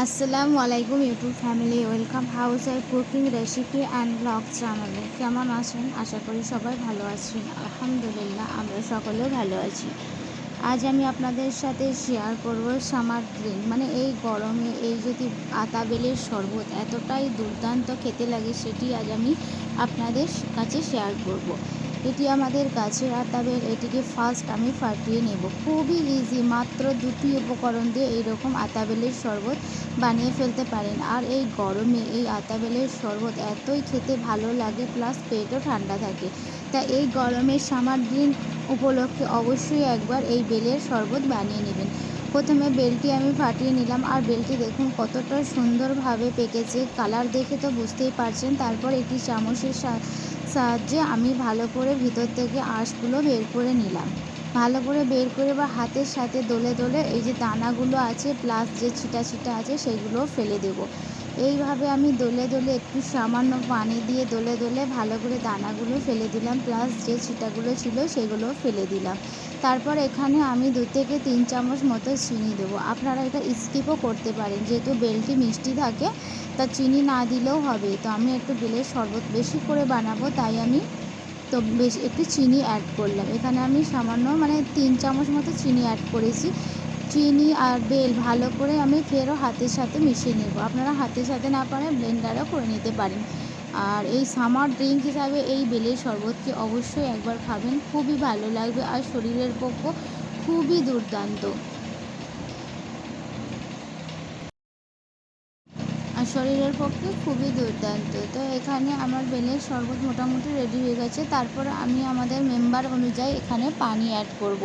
আসসালামু আলাইকুম YouTube family, welcome house wife cooking recipe and blog চ্যানেলে। কেমন আছেন? আশা করি সবাই ভালো আছেন। আলহামদুলিল্লাহ, আমরা সকলেও ভালো আছি। আজ আমি আপনাদের সাথে শেয়ার করব সামার ড্রিঙ্ক, মানে এই গরমে এই যদি আতা বেলের শরবত এতটাই দুর্দান্ত খেতে লাগে, সেটি আজ আমি আপনাদের কাছে শেয়ার করব। এটি আমাদের গাছের আতা বেল। এটিকে ফার্স্ট আমি ফাটিয়ে নেব। খুবই ইজি, মাত্র দুটি উপকরণ দিয়ে এইরকম আতা বেলের শরবত বানিয়ে ফেলতে পারেন। আর এই গরমে এই আতা বেলের শরবত এতই খেতে ভালো লাগে, প্লাস পেটও ঠান্ডা থাকে। তা এই গরমের সামার ড্রিঙ্ক উপলক্ষে অবশ্যই একবার এই বেলের শরবত বানিয়ে নেবেন। প্রথমে বেলটি আমি ফাটিয়ে নিলাম, আর বেলটি দেখুন কতটা সুন্দরভাবে পেকেছে, কালার দেখে তো বুঝতেই পারছেন। তারপর একটি চামচের সাহায্যে আমি ভালো করে ভিতর থেকে আঁশগুলো বের করে নিলাম। ভালো করে বের করে বা হাতের সাথে দলে দলে এই যে দানাগুলো আছে প্লাস যে ছিটা ছিটা আছে সেগুলোও ফেলে দেব। এইভাবে আমি দলে দলে একটু সামান্য পানি দিয়ে দলে দলে ভালো করে দানাগুলো ফেলে দিলাম, প্লাস যে ছিটাগুলো ছিল সেগুলোও ফেলে দিলাম। তারপর এখানে আমি 2 থেকে 3 চামচ মতো চিনি দেবো। আপনারা এটা স্কিপও করতে পারেন, যেহেতু বেলটি মিষ্টি থাকে তা চিনি না দিলেও হবে। তো আমি একটু বেলের শরবত বেশি করে বানাবো, তাই আমি বেশ একটু চিনি অ্যাড করলাম। এখানে আমি সামান্য 3 চামচ মতো চিনি অ্যাড করেছি। চিনি আর বেল ভালো করে আমি ফেরও হাতের সাথে মিশিয়ে নেব। আপনারা হাতের সাথে না পারে ব্লেন্ডারও করে নিতে পারেন। আর এই সামার ড্রিঙ্ক হিসাবে এই বেলের শরবতটি অবশ্যই একবার খাবেন, খুবই ভালো লাগবে আর শরীরের পক্ষে খুবই দুর্দান্ত। আর শরীরের পক্ষে খুবই দুর্দান্ত। তো এখানে আমার বেলের শরবত মোটামুটি রেডি হয়ে গেছে। তারপরে আমি আমাদের মেম্বার অনুযায়ী এখানে পানি অ্যাড করব।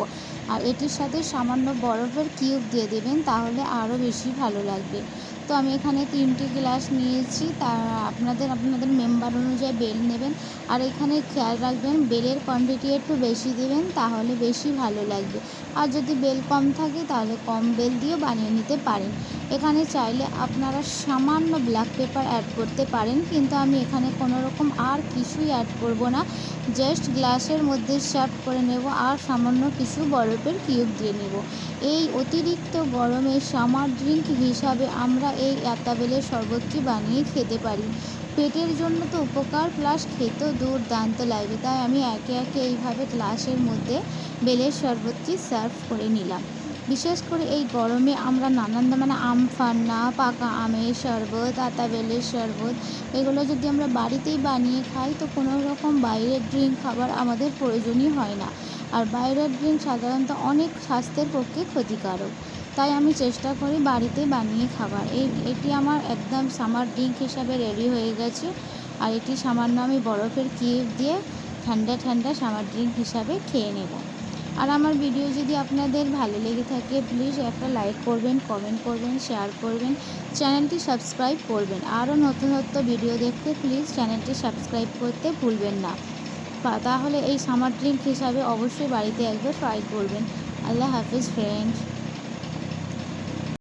আর এটির সাথে সামান্য বরফের কিউব দিয়ে দেবেন, তাহলে আরও বেশি ভালো লাগবে। তো আমি এখানে 3টি গ্লাস নিয়েছি। তা আপনাদের মেম্বার অনুযায়ী বেল নেবেন। আর এখানে খেয়াল রাখবেন বেলের কোয়ান্টিটি একটু বেশি দেবেন, তাহলে বেশি ভালো লাগবে। আর যদি বেল কম থাকে তাহলে কম বেল দিয়েও বানিয়ে নিতে পারেন। এখানে চাইলে আপনারা সামান্য ব্ল্যাক পেপার অ্যাড করতে পারেন, কিন্তু আমি এখানে কোনো রকম আর কিছুই অ্যাড করব না। জাস্ট গ্লাসের মধ্যে সার্ভ করে নেব আর সামান্য কিছু বরফের কিউব দিয়ে নেব। এই অতিরিক্ত গরমে সামার ড্রিঙ্ক হিসাবে আমরা এই আতা বেলের শরবতটি বানিয়ে খেতে পারি। পেটের জন্য তো উপকার, প্লাস খেতেও দুর্দান্ত লাগবে। তাই আমি একে একে এইভাবে গ্লাসের মধ্যে বেলের শরবতটি সার্ভ করে নিলাম। বিশেষ করে এই গরমে আমরা নানান আম পান্না, পাকা আমের শরবত, আতা বেলের শরবত, এগুলো যদি আমরা বাড়িতেই বানিয়ে খাই তো কোনো রকম বাইরের ড্রিঙ্ক খাবার আমাদের প্রয়োজনই হয় না। আর বাইরের ড্রিঙ্ক সাধারণত অনেক স্বাস্থ্যের পক্ষে ক্ষতিকারক। তাই আমি চেষ্টা করি বাড়িতে বানিয়ে খাবার। এটি আমার একদম সামার ড্রিঙ্ক হিসাবে রেডি হয়ে গেছে। আর এটি সামান্য আমি বরফের কিউব দিয়ে ঠান্ডা ঠান্ডা সামার ড্রিঙ্ক হিসাবে খেয়ে নেব। আর আমার ভিডিও যদি আপনাদের ভালো লেগে থাকে, প্লিজ একটা লাইক করবেন, কমেন্ট করবেন, শেয়ার করবেন, চ্যানেলটি সাবস্ক্রাইব করবেন। আরও নতুন ভিডিও দেখতে প্লিজ চ্যানেলটি সাবস্ক্রাইব করতে ভুলবেন না। তাহলে এই সামার ড্রিঙ্ক হিসাবে অবশ্যই বাড়িতে একবার ট্রাই করবেন। আল্লাহ হাফিজ ফ্রেন্ডস।